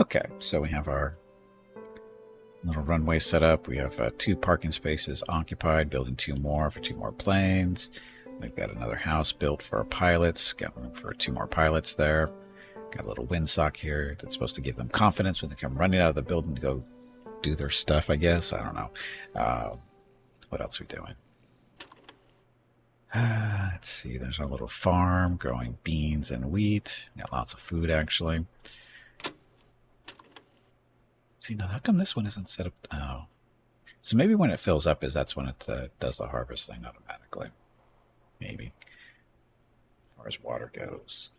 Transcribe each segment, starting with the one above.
Okay, so we have our little runway set up. We have 2 parking spaces occupied, building 2 more for 2 more planes. We've got another house built for our pilots, got room for 2 more pilots there. Got a little windsock here that's supposed to give them confidence when they come running out of the building to go do their stuff, I guess. I don't know. What else are we doing? Let's see. There's our little farm growing beans and wheat. Got lots of food, actually. See, now how come this one isn't set up? Oh. So maybe when it fills up that's when it does the harvest thing automatically. Maybe. As far as water goes.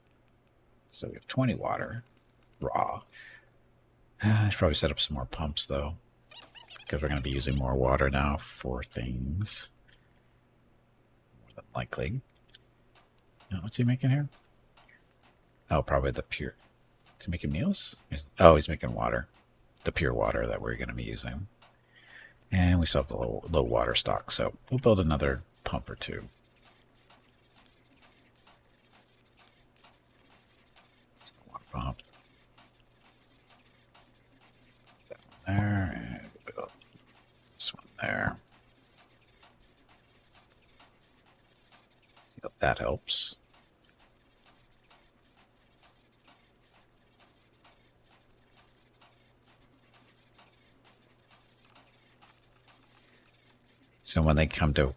So we have 20 water. Raw. I should probably set up some more pumps, though. Because we're going to be using more water now for things. More than likely. What's he making here? Oh, probably the pure. Is he making meals? He's making water. The pure water that we're going to be using. And we still have the low water stock, so we'll build another pump or two. Water pump. That one there, and we'll build this one there. See if that helps. So when they come to,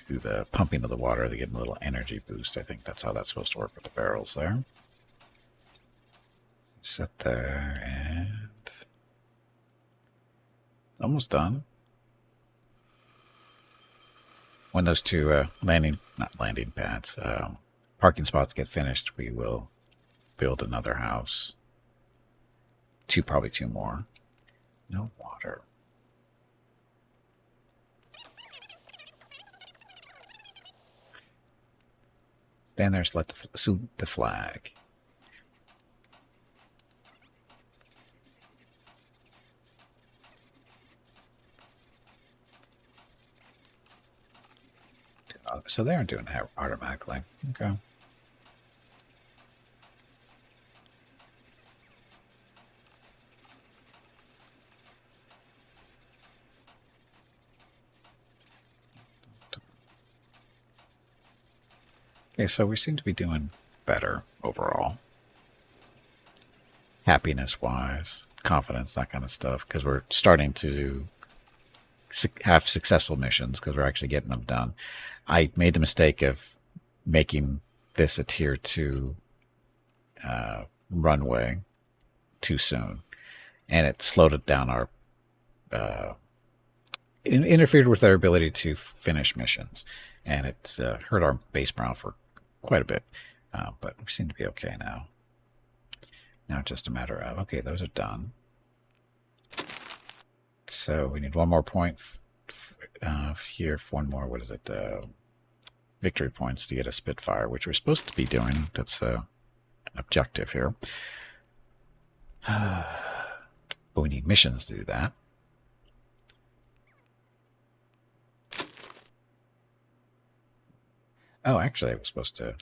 do the pumping of the water, they get a little energy boost. I think that's how that's supposed to work with the barrels there. Set there, and almost done. When those 2 not landing pads, parking spots get finished, we will build another house. Probably 2 more. No water. Stand there, select the flag. So they aren't doing it automatically. Okay. Okay, so we seem to be doing better overall. Happiness-wise, confidence, that kind of stuff, because we're starting to have successful missions because we're actually getting them done. I made the mistake of making this a tier 2 runway too soon, and it slowed it down our interfered with our ability to finish missions, and it hurt our base morale for quite a bit. But we seem to be okay now. Now it's just a matter of, okay, those are done. So we need 1 more point here. For 1 more, what is it? Victory points to get a Spitfire, which we're supposed to be doing. That's an objective here. But we need missions to do that. Oh, actually, I was supposed to.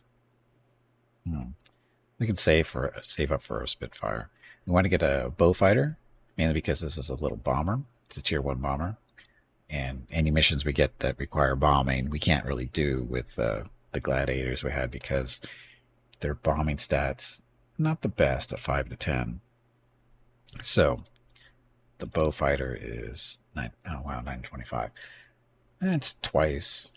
We can save up for a Spitfire. We want to get a bow fighter, mainly because this is a little bomber. It's a tier 1 bomber, and any missions we get that require bombing, we can't really do with the gladiators we had because their bombing stats not the best at 5 to 10. So the bow fighter is 925. And it's twice.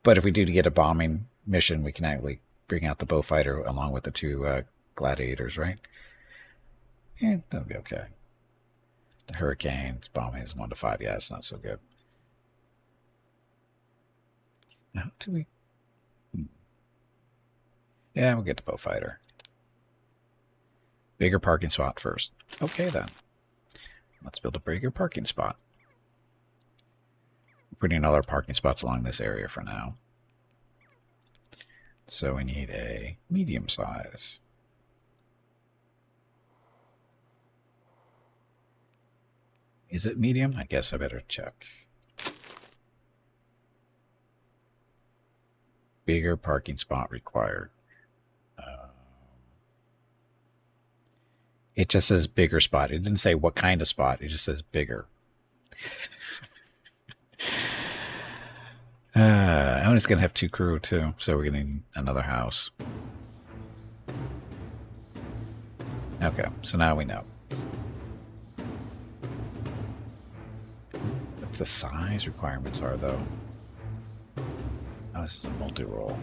But if we do to get a bombing mission, we can actually bring out the bow fighter along with the 2 gladiators, right? And that'll be okay. The hurricane's bombing is 1 to 5. Yeah, it's not so good. Now, do we? Yeah, we'll get the bow fighter. Bigger parking spot first. Okay, then. Let's build a bigger parking spot. We're putting all our parking spots along this area for now. So we need a medium size. Is it medium? I guess I better check. Bigger parking spot required. It just says bigger spot. It didn't say what kind of spot. It just says bigger. I'm just going to have 2 crew, too. So we're going to need another house. Okay, so now we know. What the size requirements are, though. Oh, this is a multi-role.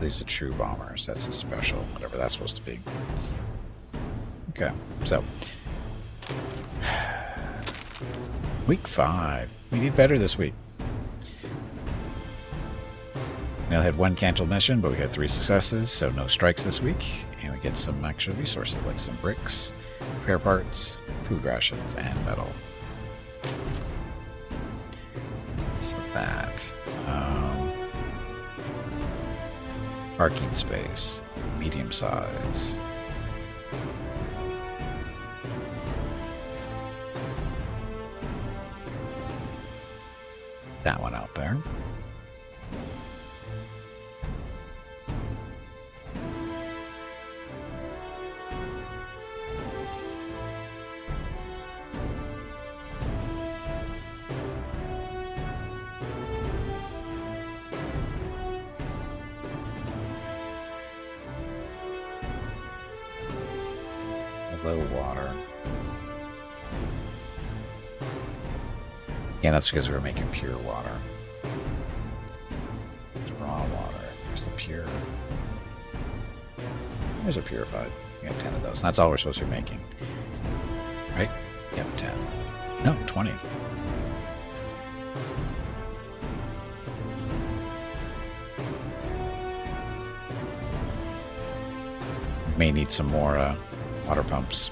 These are true bombers. That's a special, whatever that's supposed to be. Okay, so week 5. We did better this week. We only had 1 canceled mission, but we had 3 successes, so no strikes this week. And we get some extra resources like some bricks, repair parts, food rations, and metal. So that. Parking space, medium size. That one out there. Low water. Yeah, that's because we were making pure water. Raw water. There's the pure. There's a purified. We got 10 of those. And that's all we're supposed to be making. Right? Yep, 10. No, 20. May need some more water pumps.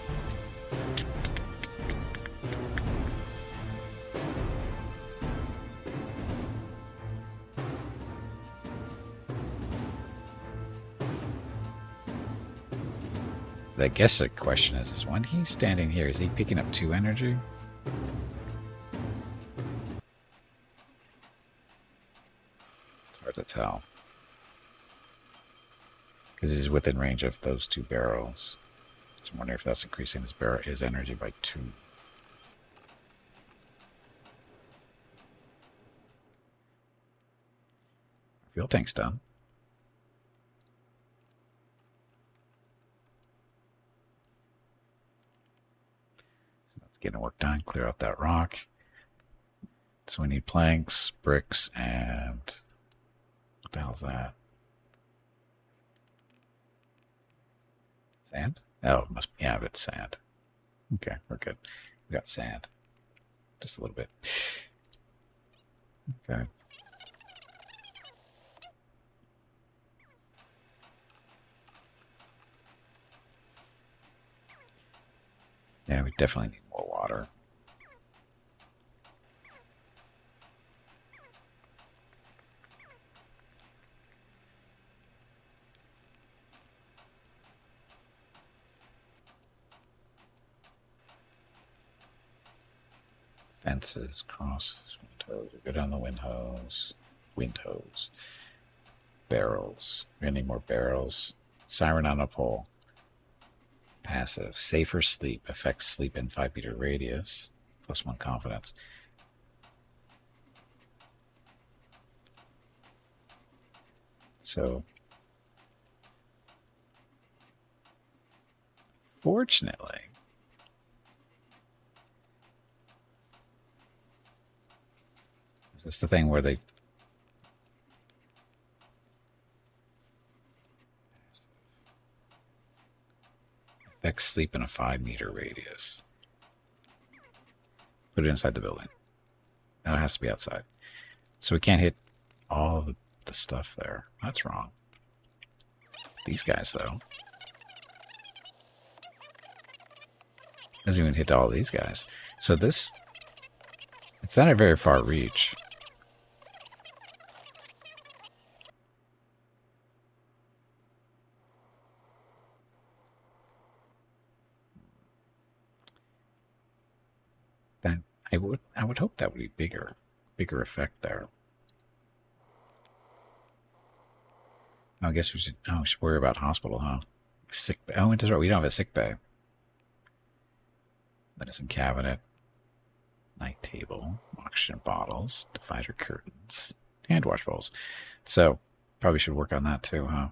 I guess the question is when he's standing here, is he picking up 2 energy? It's hard to tell. Because he's within range of those 2 barrels. So I wonder if that's increasing his energy by 2. Fuel tank's done. So that's getting work done. Clear out that rock. So we need planks, bricks, and what the hell's that? Sand? Oh, it must be, yeah, it's sand. Okay, we're good. We got sand. Just a little bit. Okay. Yeah, we definitely need more water. Fences, crosses, wind hose. Go down the wind hose. Wind hose. Barrels. We need more barrels. Siren on a pole. Passive. Safer sleep. Affects sleep in 5-meter radius. +1 confidence. So, fortunately, is this the thing where they affects sleep in a 5-meter radius? Put it inside the building. No, it has to be outside. So we can't hit all the stuff there. That's wrong. These guys, though. Doesn't even hit all these guys. So this, it's not a very far reach. That I would hope that would be bigger effect there. I guess we should worry about hospital, huh? Sick bay. Oh, we don't have a sick bay. Medicine cabinet. Night table. Oxygen bottles. Divider curtains. Hand wash bowls. So, probably should work on that too, huh?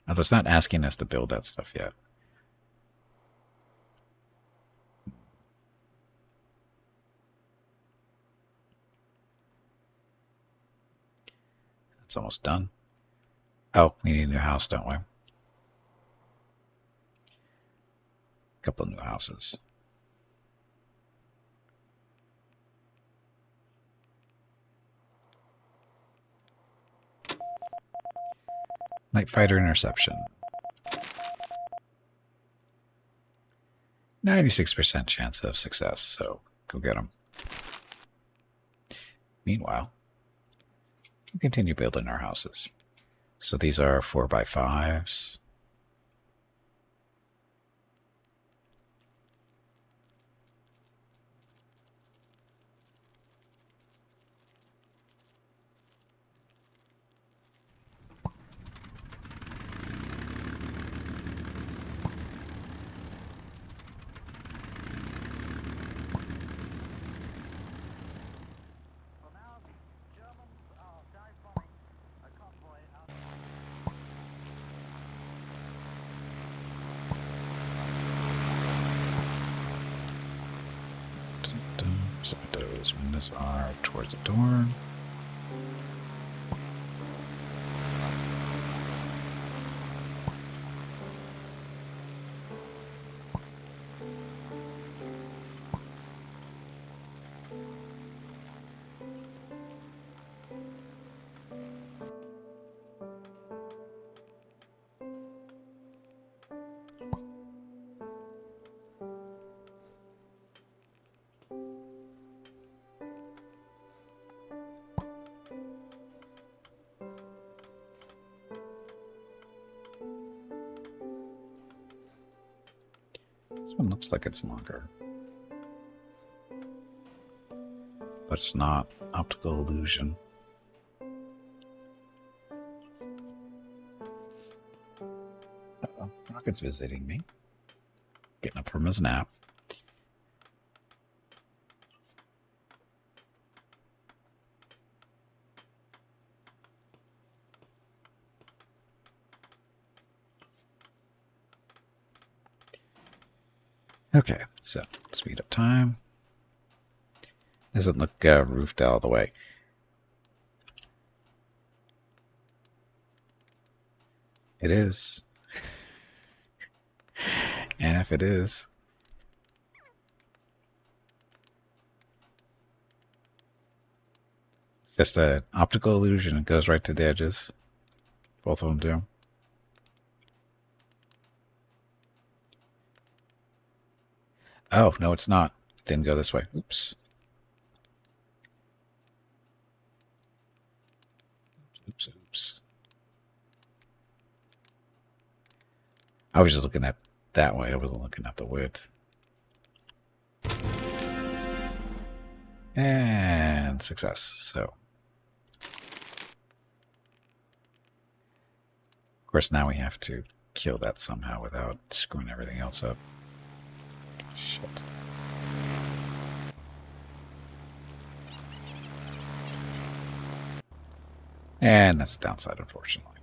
Although it's not asking us to build that stuff yet. It's almost done. Oh, we need a new house, don't we? A couple of new houses. Night fighter interception. 96% chance of success, so go get them. Meanwhile, we'll continue building our houses. So these are 4x5s. So those windows are towards the door. This one looks like it's longer. But it's not. Optical illusion. Uh-oh. Rocket's visiting me. Getting up from his nap. Okay, so speed up time. Doesn't look roofed all the way. It is. And if it is, it's just an optical illusion. It goes right to the edges. Both of them do. Oh, no, it's not. Didn't go this way. Oops. Oops. I was just looking at that way. I wasn't looking at the width. And success. So, of course, now we have to kill that somehow without screwing everything else up. Shit. And that's the downside, unfortunately.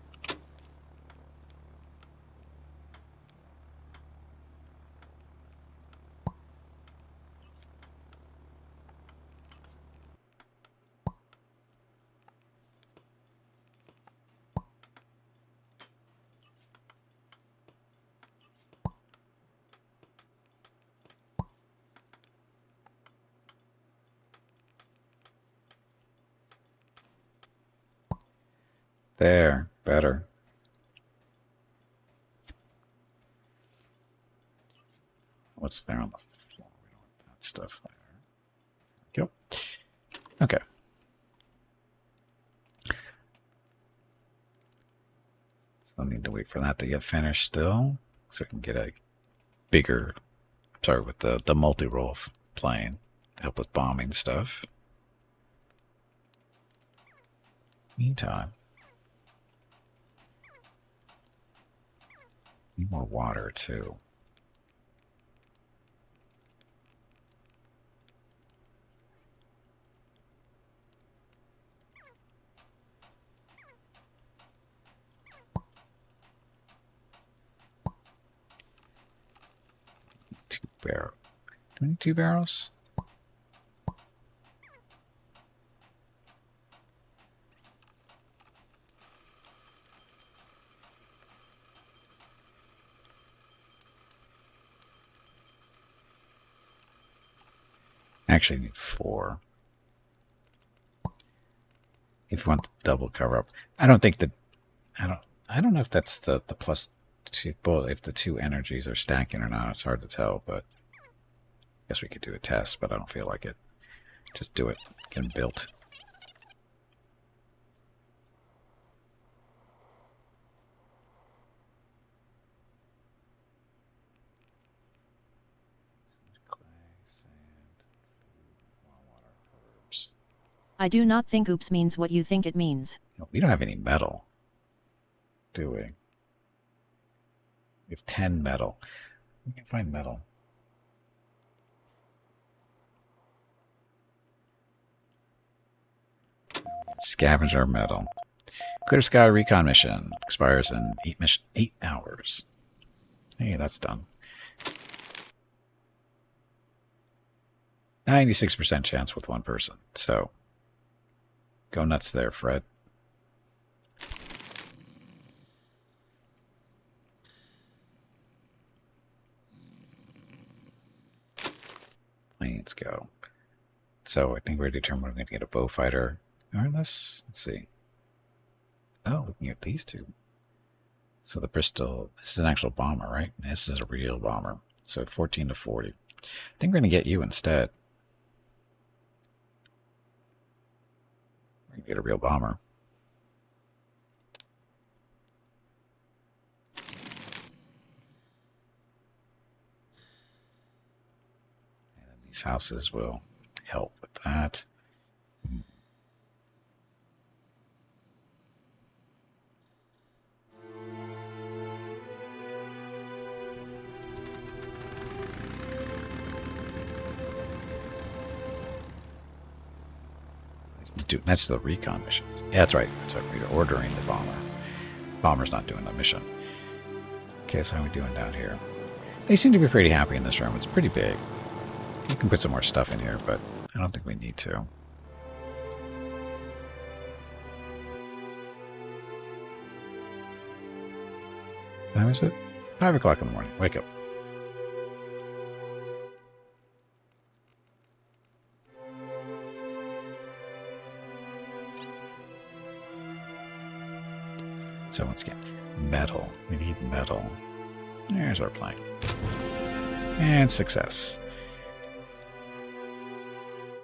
There, better. What's there on the floor? We don't want that stuff there. Go. Okay. So I need to wait for that to get finished still, so we can get a bigger, sorry, with the multi-role plane to help with bombing stuff. Meantime, Need more water, too. Two barrels. Do we need 2 barrels? Actually need 4. If you want the double cover up. I don't think that I don't know if that's the plus 2, well, if the 2 energies are stacking or not. It's hard to tell, but I guess we could do a test, but I don't feel like it. Just do it. Get them built. I do not think oops means what you think it means. We don't have any metal, do we? We have 10 metal. We can find metal. Scavenge our metal. Clear sky recon mission. Expires in 8 hours. Hey, that's done. 96% chance with 1 person. So, go nuts there, Fred. Let's go. So I think we're determined we're going to get a bow fighter. Or let's see. Oh, we can get these 2. So the Bristol, this is an actual bomber, right? This is a real bomber. So 14 to 40. I think we're going to get you instead. We're going to get a real bomber. And these houses will help with that. That's the recon missions. Yeah, that's right. That's right. We're ordering the bomber. Bomber's not doing the mission. Okay, so how are we doing down here? They seem to be pretty happy in this room. It's pretty big. We can put some more stuff in here, but I don't think we need to. What time is it? 5 o'clock in the morning. Wake up. So once again, metal. We need metal. There's our plank. And success.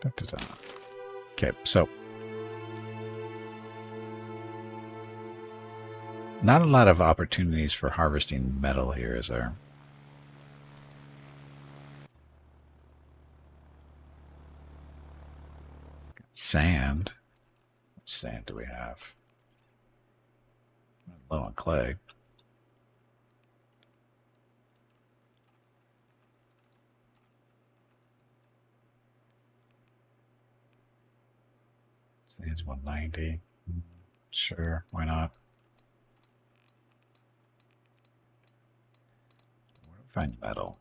Da, da, da. Okay, so not a lot of opportunities for harvesting metal here, is there? Sand. What sand do we have? Low on clay. Sand's 190. Sure, why not? Where do we find metal?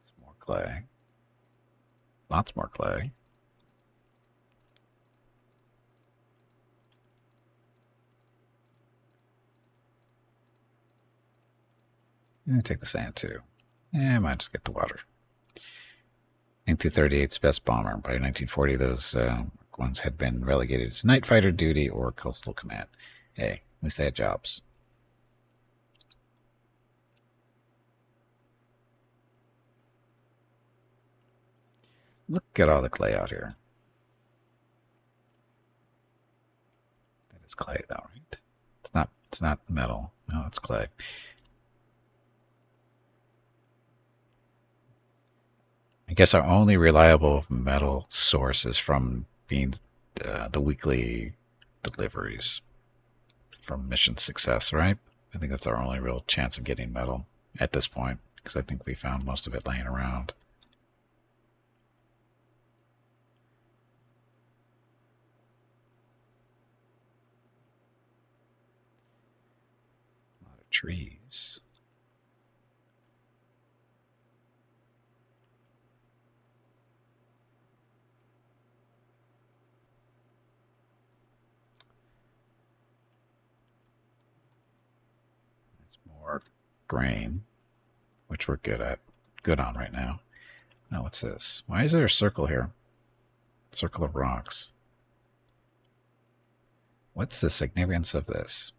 Some more clay. Lots more clay. I'm going to take the sand too. Yeah, I might just get the water. M238's best bomber. By 1940, those ones had been relegated to night fighter duty or coastal command. Hey, at least they had jobs. Look at all the clay out here. That is clay, though, right? It's not metal. No, it's clay. I guess our only reliable metal source is from being the weekly deliveries from Mission Success, right? I think that's our only real chance of getting metal at this point, because I think we found most of it laying around. A lot of trees. It's more grain, which we're good on right now. Now, what's this? Why is there a circle here? Circle of rocks. What's the significance of this?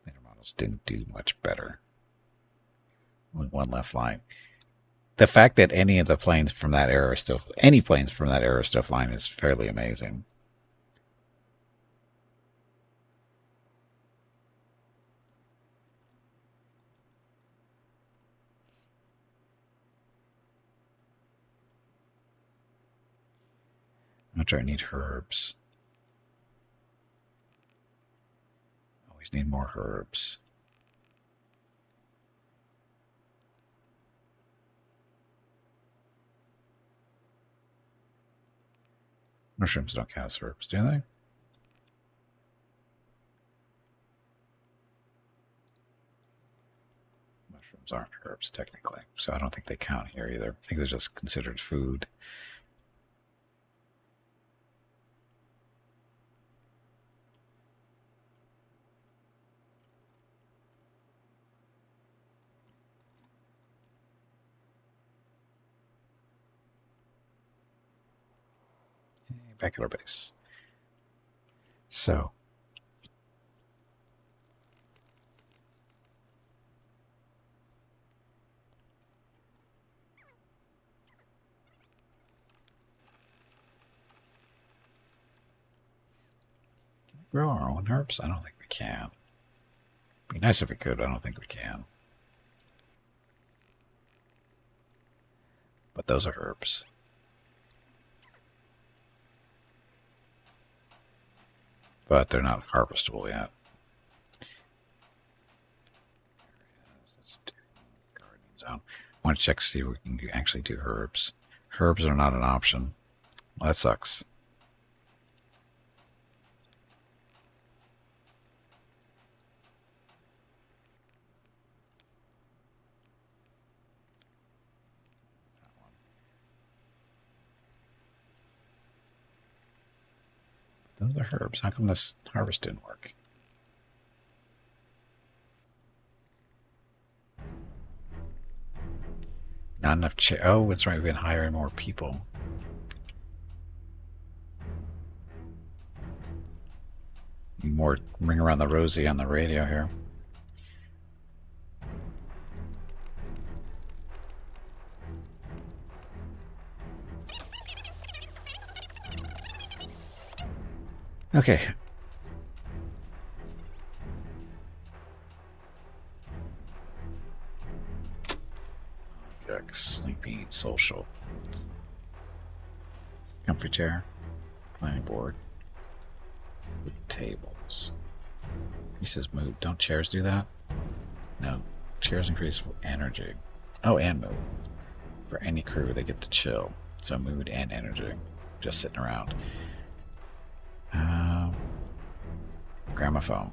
Later models didn't do much better. Only one left line. The fact that any planes from that era are still flying is fairly amazing. I'm sure I need herbs. Always need more herbs. Mushrooms don't count as herbs, do they? Mushrooms aren't herbs, technically, so I don't think they count here either. I think they're just considered food. Back at our base. So, can we grow our own herbs? I don't think we can. It'd be nice if we could, but I don't think we can. But those are herbs. But they're not harvestable yet. Let's do gardening zone. I want to check to see if we can actually do herbs. Herbs are not an option. Well, that sucks. Those are herbs. How come this harvest didn't work? Not enough oh, that's right. We've been hiring more people. More ring around the rosy on the radio here. Okay. Objects, sleepy, social. Comfy chair. Planning board. Tables. He says mood. Don't chairs do that? No. Chairs increase energy. Oh, and mood. For any crew, they get to chill. So mood and energy. Just sitting around. Gramophone.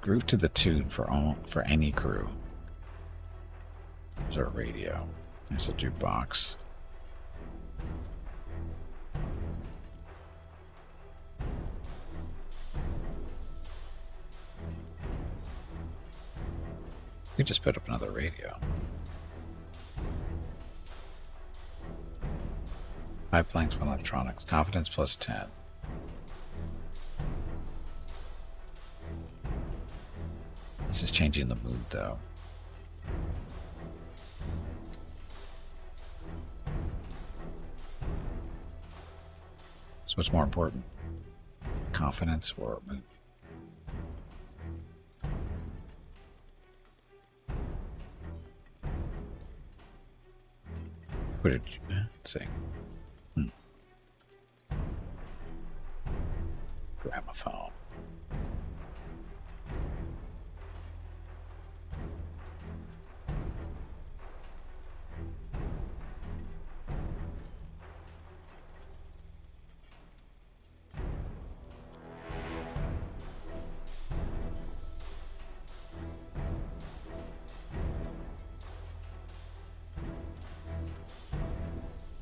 Groove to the tune for any crew. There's our radio. There's a jukebox. We just put up another radio. 5 planks, 1 electronics. Confidence plus 10. This is changing the mood, though. So what's more important? Confidence or mood? What did you let's see? Gramophone.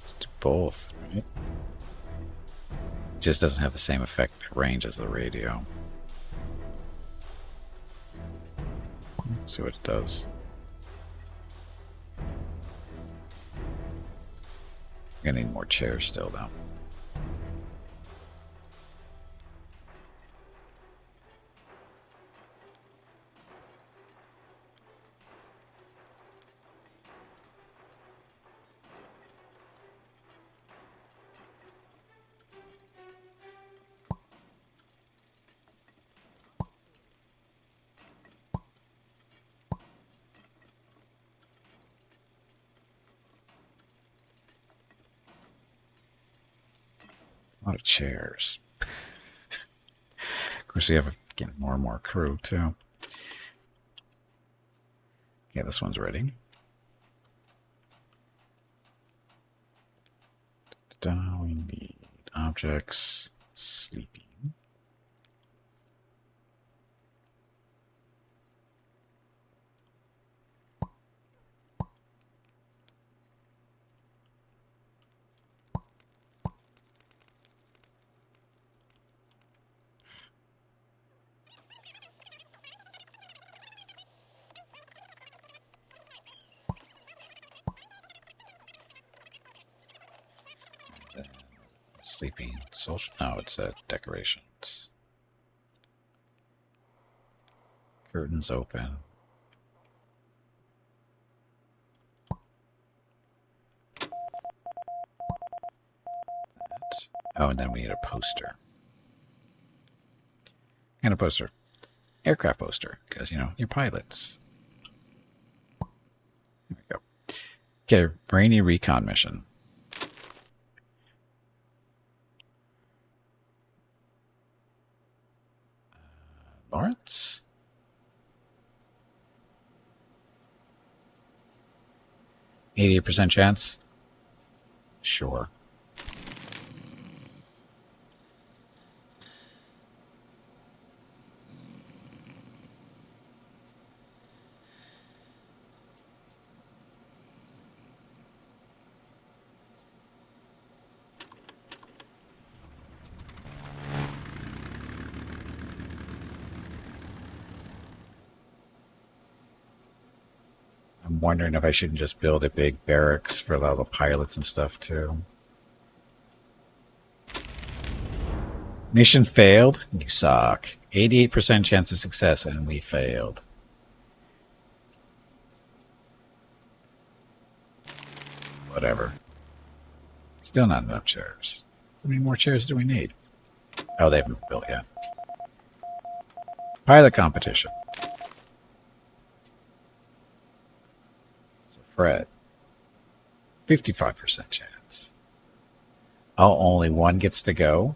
Let's do both, right? Just doesn't have the same effect range as the radio. See what it does. Gonna need more chairs still, though. A lot of chairs. Of course, we have getting more and more crew, too. Okay, this one's ready. We need objects. Sleeping. Sleeping. Social. No, it's decorations. Curtains open. That. Oh, and then we need a poster. And a poster. Aircraft poster. Because, you know, you're pilots. There we go. Okay, rainy recon mission. Lawrence? 88% chance? Sure. I'm wondering if I shouldn't just build a big barracks for all the pilots and stuff, too. Mission failed? You suck. 88% chance of success, and we failed. Whatever. Still not enough chairs. How many more chairs do we need? Oh, they haven't built yet. Pilot competition. So Fred. 55% chance. Oh, only one gets to go?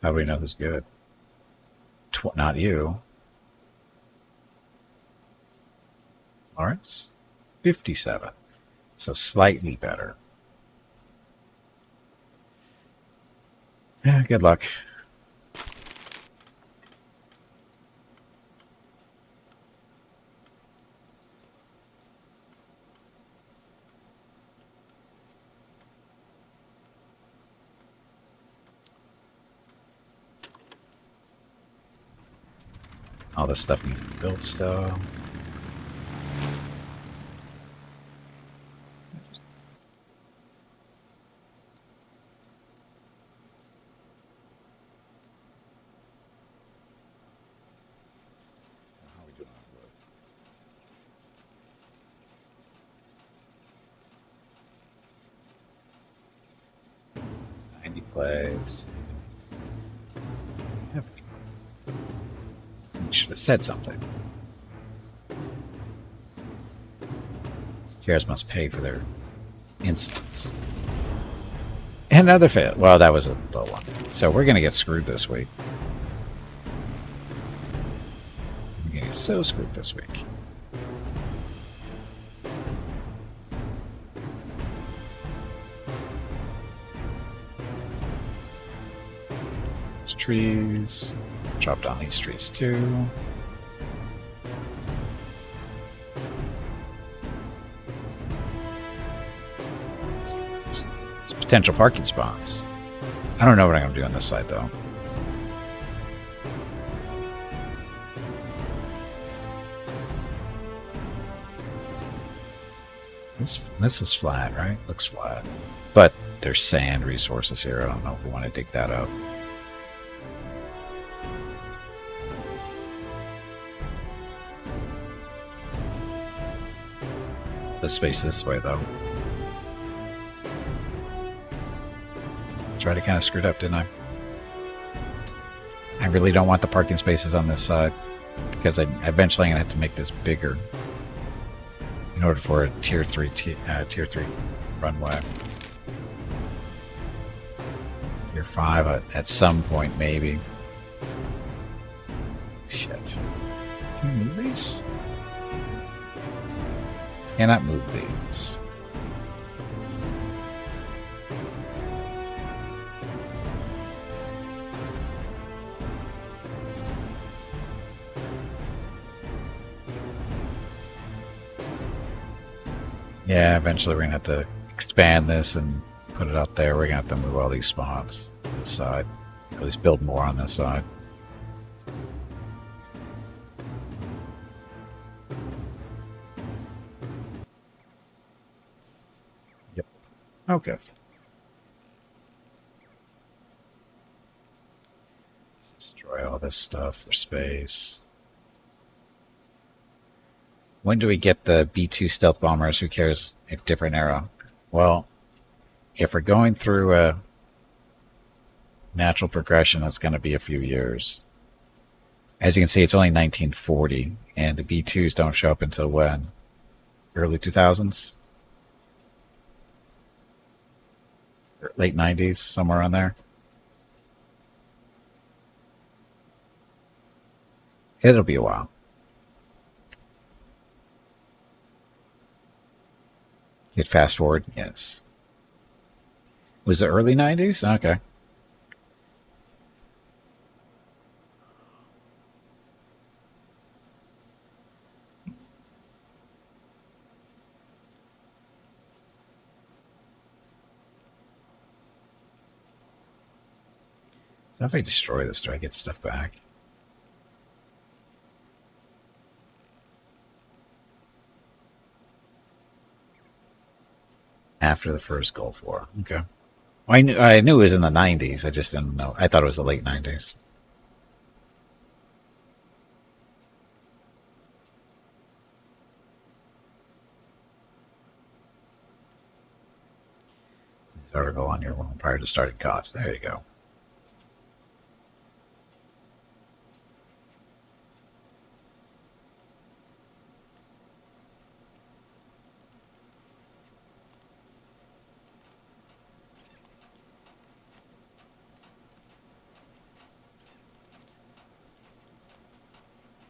How do we know who's good? Not you. Lawrence? 57. So slightly better. Yeah, good luck. All this stuff needs to be built still. How are we doing on wood? 90 plays. should have said something. Chairs must pay for their instance. Another fail. Well, that was a low one. So we're going to get screwed this week. We're going to get so screwed this week. There's trees. Chop down these trees too. Potential parking spots. I don't know what I'm going to do on this side, though. This is flat, right? Looks flat. But there's sand resources here. I don't know if we want to dig that up. The space this way, though. Tried to kind of screwed up, didn't I? I really don't want the parking spaces on this side because I eventually I'm gonna have to make this bigger in order for a tier 3 runway. Tier 5 at some point, maybe. Shit. Can we move these? Cannot move these. Yeah, eventually we're going to have to expand this and put it out there. We're going to have to move all these spots to the side. At least build more on this side. Yep. Okay. Let's destroy all this stuff for space. When do we get the B2 stealth bombers? Who cares if different era? Well, if we're going through a natural progression, that's going to be a few years. As you can see, it's only 1940, and the B2s don't show up until when? Early 2000s? Late 90s, somewhere on there. It'll be a while. Hit fast forward, yes. Was it early 90s? Okay. So if I destroy this, do I get stuff back? After the first Gulf War. Okay. Well, I knew it was in the 90s. I just didn't know. I thought it was the late 90s. Article on your one prior to starting COTS. There you go.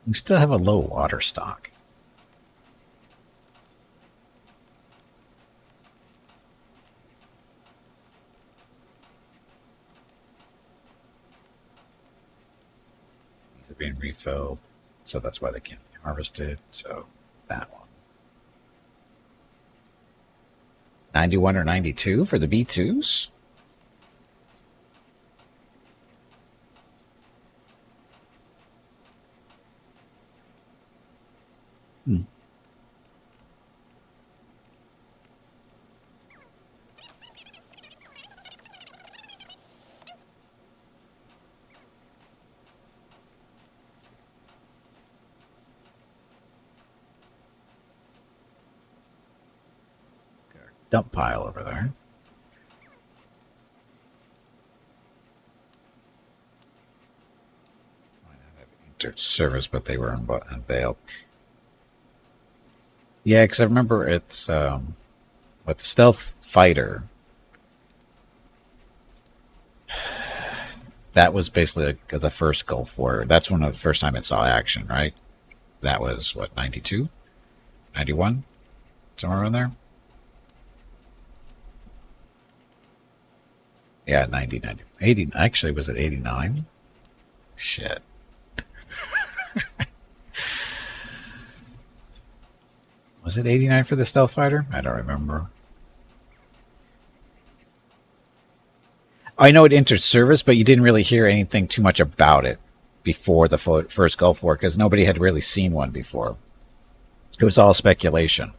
We still have a low water stock. These are being refilled, so that's why they can't be harvested. So that one. 91 or 92 for the B2s? Dump pile over there. Might not have entered service, but they were unveiled. Yeah, because I remember it's with the stealth fighter. That was basically like the first Gulf War. That's when the first time it saw action, right? That was what, 92, 91, somewhere around there. Yeah, 90, 90, 80. Actually, was it 89? Shit. Was it 89 for the stealth fighter? I don't remember. I know it entered service, but you didn't really hear anything too much about it before the first Gulf War because nobody had really seen one before. It was all speculation.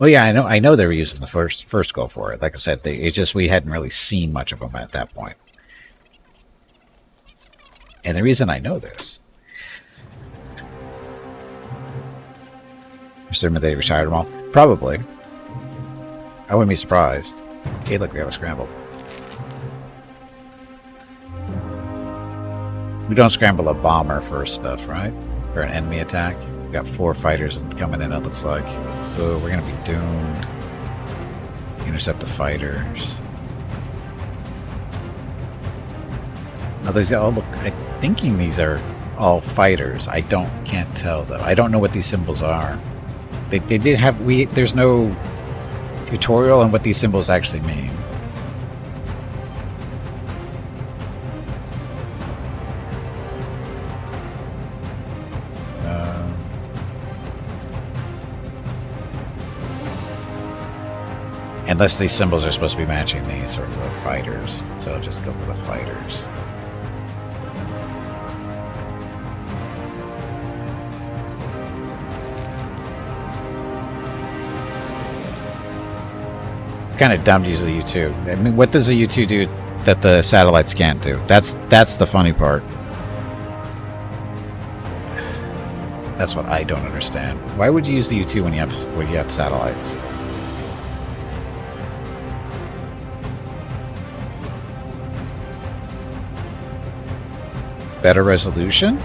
Well, yeah, I know they were using the first Gulf War. Like I said, it's just we hadn't really seen much of them at that point. And the reason I know this, Mr. They retired them all. Probably. I wouldn't be surprised. Okay, look, we have a scramble. We don't scramble a bomber for stuff, right? For an enemy attack. We got 4 fighters coming in, it looks like. Oh, we're gonna be doomed. Intercept the fighters. Now these all look. I'm thinking these are all fighters. Can't tell though. I don't know what these symbols are. They did have There's no tutorial on what these symbols actually mean. Unless these symbols are supposed to be matching these or the fighters. So I'll just go for the fighters. Kind of dumb to use the U2. I mean, what does the U2 do that the satellites can't do? That's the funny part. That's what I don't understand. Why would you use the U2 when you have satellites? Better resolution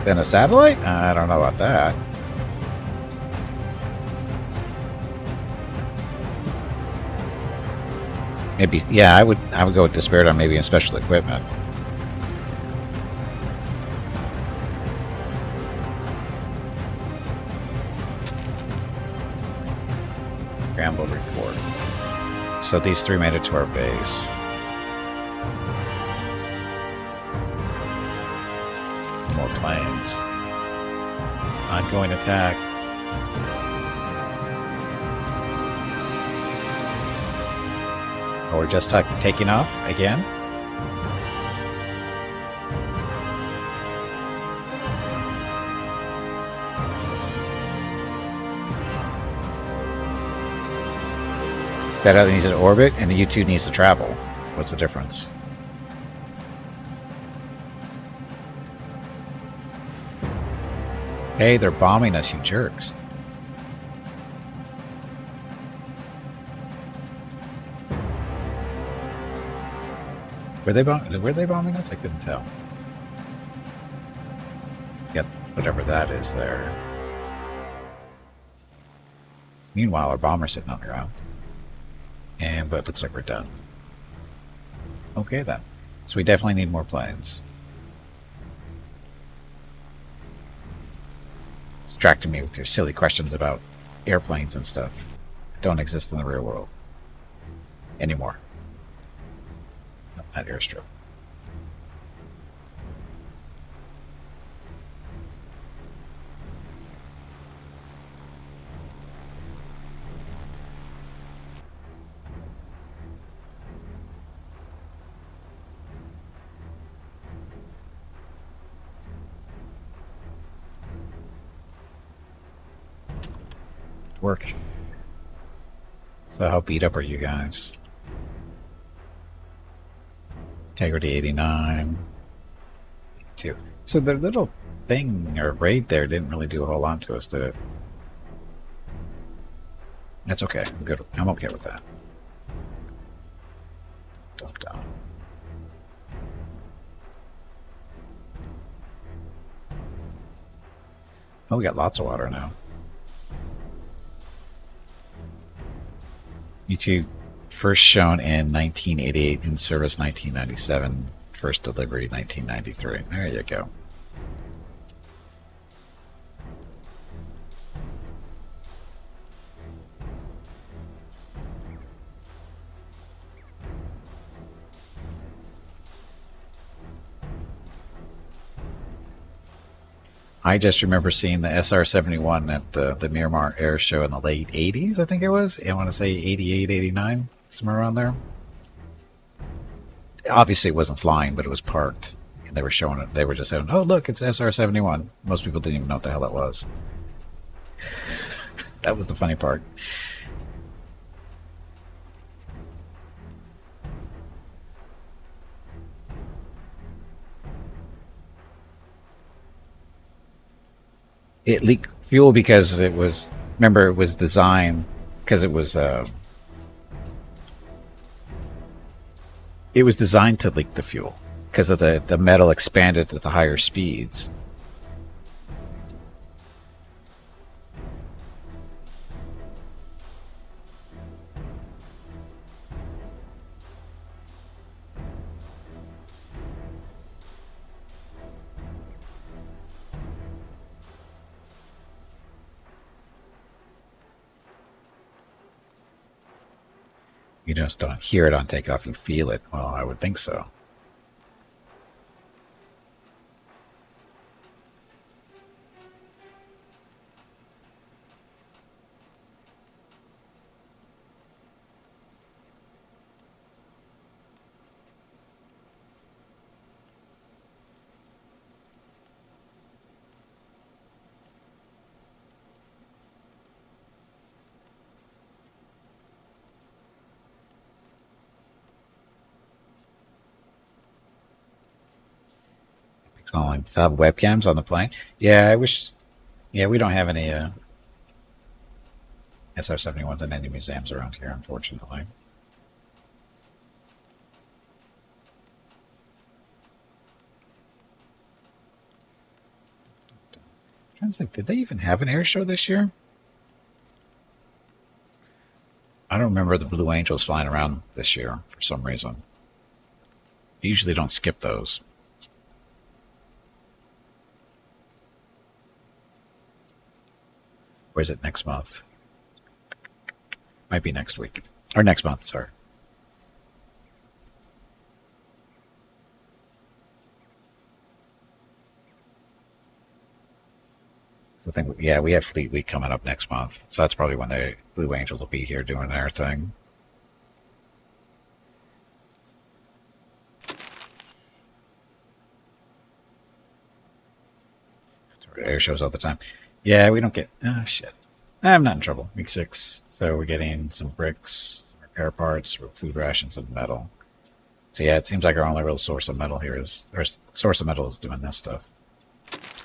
than a satellite? I don't know about that. Maybe, yeah, I would go with Despair on maybe in special equipment. Scramble report. So these 3 made it to our base. More planes. Ongoing attack. Oh, we're just taking off again? That either needs to orbit and the U2 needs to travel. What's the difference? Hey, they're bombing us, you jerks. Were they bombing us? I couldn't tell. Get whatever that is there. Meanwhile, our bomber's sitting on the ground. But it looks like we're done. Okay then. So we definitely need more planes. Distracting me with your silly questions about airplanes and stuff. Don't exist in the real world. Anymore. Not airstrip. Work. So how beat up are you guys? Integrity 89. 2. So the little thing or raid there didn't really do a whole lot to us, did it? That's okay. I'm good. I'm okay with that. Dump down. Oh, we got lots of water now. U2 first shown in 1988, in service 1997, first delivery 1993. There you go. I just remember seeing the SR-71 at the Miramar Air Show in the late 80s, I think it was. I want to say 88, 89, somewhere around there. Obviously, it wasn't flying, but it was parked. And they were showing it. They were just saying, oh, look, it's SR-71. Most people didn't even know what the hell it was. That was the funny part. It leaked fuel because it was, remember, it was designed because it was designed to leak the fuel because of the metal expanded at the higher speeds. You just don't hear it on takeoff, you feel it. Well, I would think so. Excellent. Still have webcams on the plane. Yeah, I wish. Yeah, we don't have any SR-71s in any museums around here, unfortunately. I'm trying to think, did they even have an air show this year? I don't remember the Blue Angels flying around this year for some reason. They usually don't skip those. Or is it next month? Might be next week. Or next month, sorry. So I think, yeah, we have Fleet Week coming up next month. So that's probably when the Blue Angels will be here doing their thing. Air shows all the time. Yeah, we don't get. Oh, shit. I'm not in trouble. Week 6. So we're getting some bricks, repair parts, food rations, and metal. So yeah, it seems like our only real source of metal here is, our source of metal is doing this stuff.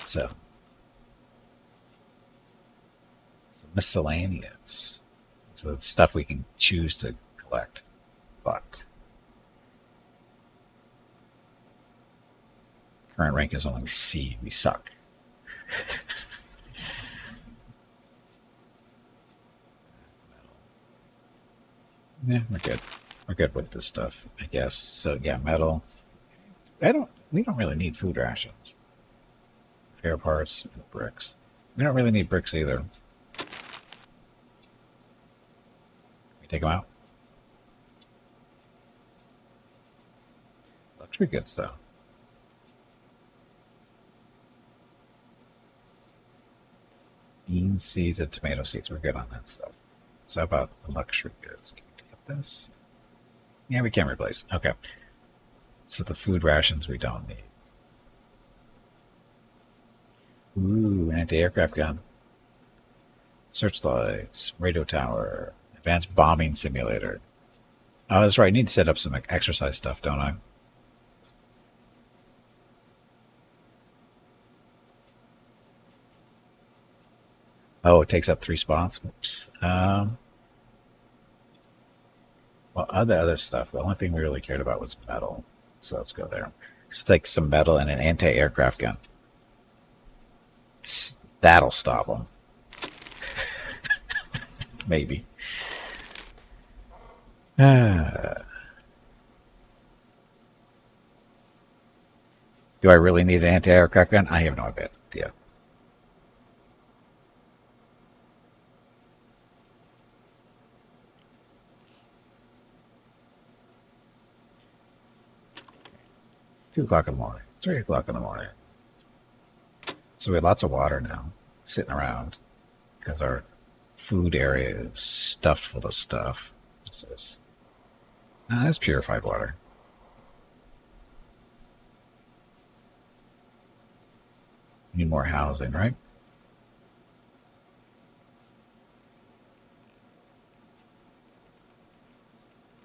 So miscellaneous. So it's stuff we can choose to collect. But current rank is only C. We suck. Yeah, we're good. We're good with this stuff, I guess. So yeah, metal. We don't really need food rations. Repair parts, bricks. We don't really need bricks either. We take them out. Luxury goods, though. Bean seeds and tomato seeds. We're good on that stuff. So how about the luxury goods? Can we take this? Yeah, we can replace. Okay. So the food rations we don't need. Ooh, anti-aircraft gun. Searchlights, radio tower, advanced bombing simulator. Oh, that's right. I need to set up some exercise stuff, don't I? Oh, it takes up 3 spots. Oops. Well, other stuff, the only thing we really cared about was metal. So let's go there. Let's take some metal and an anti-aircraft gun. That'll stop them. Maybe. Do I really need an anti-aircraft gun? I have no idea. Two o'clock in the morning. 3 o'clock in the morning. So we have lots of water now sitting around because our food area is stuffed full of stuff. What's this? Ah, that's purified water. We need more housing, right?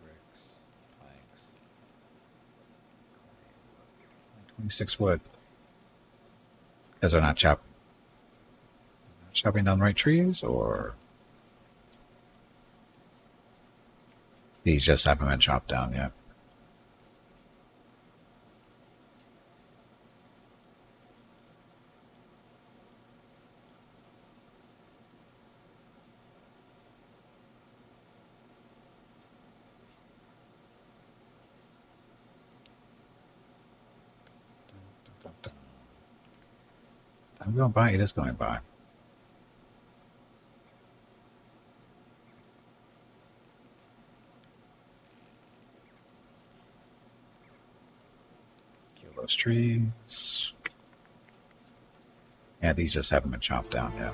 Bricks, planks, 26 wood. Because they're not chopping down the right trees, or these just haven't been chopped down yet. I'm going by. It is going by. Kill those trees. Yeah, these just haven't been chopped down yet.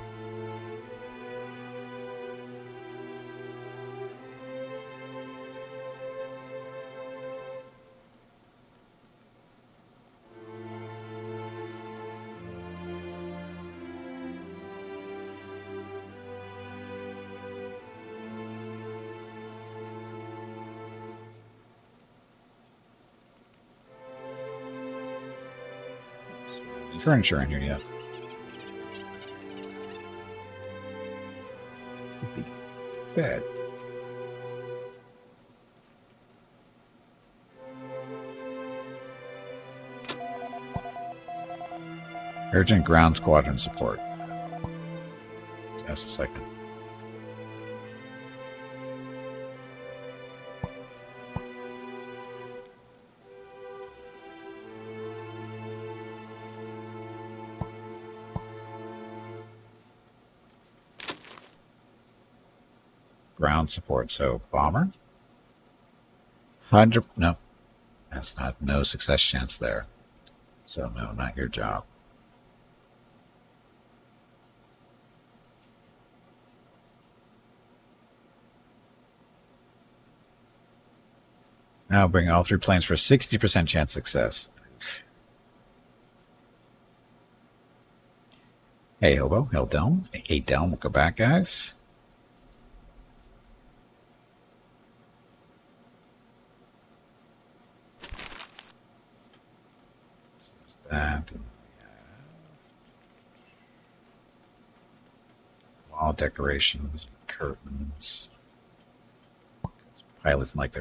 Any furniture in here yet? Bed. Urgent ground squadron support. Just a second. Ground support. So bomber. 100. No, that's not. No success chance there. So no, not your job. Now bring all 3 planes for 60% chance success. Hey, Hobo, held down. 8 down. We'll go back, guys. That. Wall decorations, curtains. Pilots like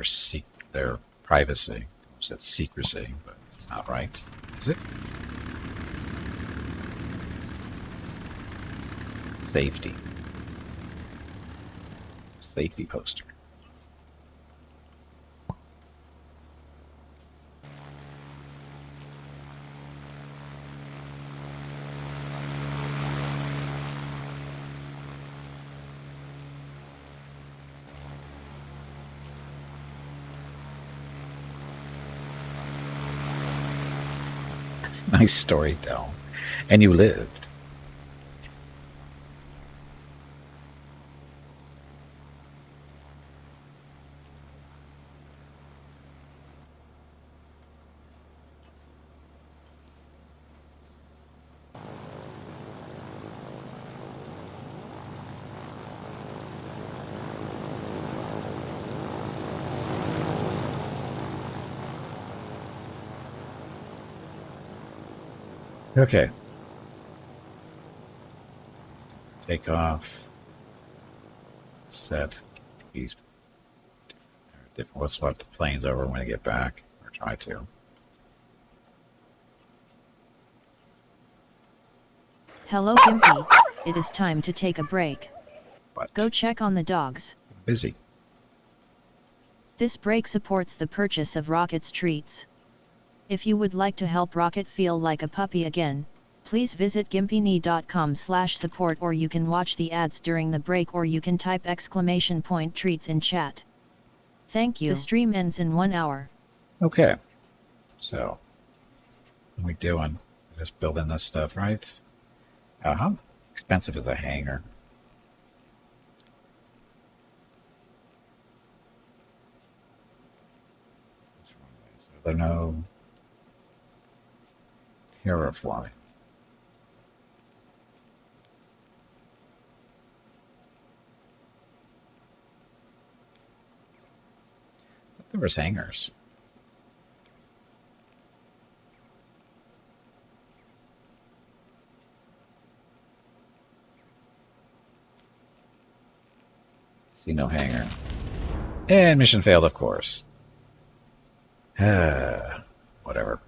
their privacy. I said secrecy, but it's not right, is it? Safety. Safety poster. Nice story, Del. And you lived. Okay. Take off. Set these We'll swap the planes over when we get back, or try to. Hello Gimpy, it is time to take a break. But Go check on the dogs. I'm busy. This break supports the purchase of Rocket's treats. If you would like to help Rocket feel like a puppy again, please visit gimpyknee.com/support, or you can watch the ads during the break, or you can type !treats in chat. Thank you. The stream ends in 1 hour. Okay. So, what are we doing? Just building this stuff, right? How expensive is a hangar? So there are no terraforming. There was hangars. See no hangar. And mission failed, of course. Whatever.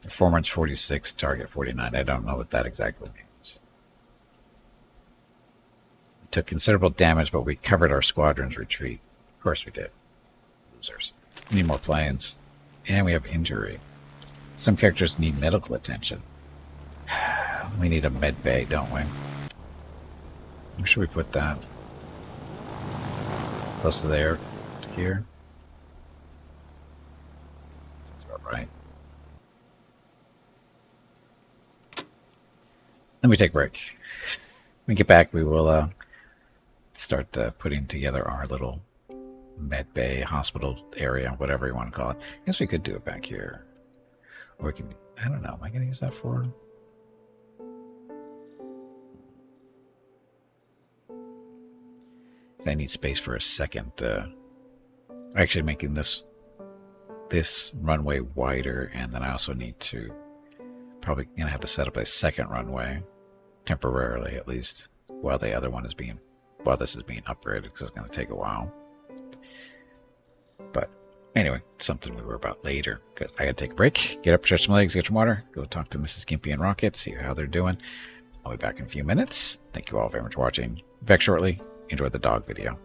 Performance 46, target 49. I don't know what that exactly means. We took considerable damage, but we covered our squadron's retreat. Of course we did. Losers. We need more planes. And we have injury. Some characters need medical attention. We need a med bay, don't we? Where should we put that? Close to there, here. That's about right. Then we take a break. When we get back, we will start putting together our little med bay, hospital area, whatever you want to call it. I guess we could do it back here. Or we can, I don't know, am I going to use that for? I need space for a second. Actually, making this runway wider, and then I also need to probably gonna have to set up a second runway temporarily, at least, while the other one is being this is being upgraded, because it's gonna take a while. But anyway, something we were about later, because I gotta take a break, get up, stretch some legs, get some water, go talk to Mrs. Gimpy and Rocket, see how they're doing. I'll be back in a few minutes. Thank you all very much for watching. Back shortly. Enjoy the dog video.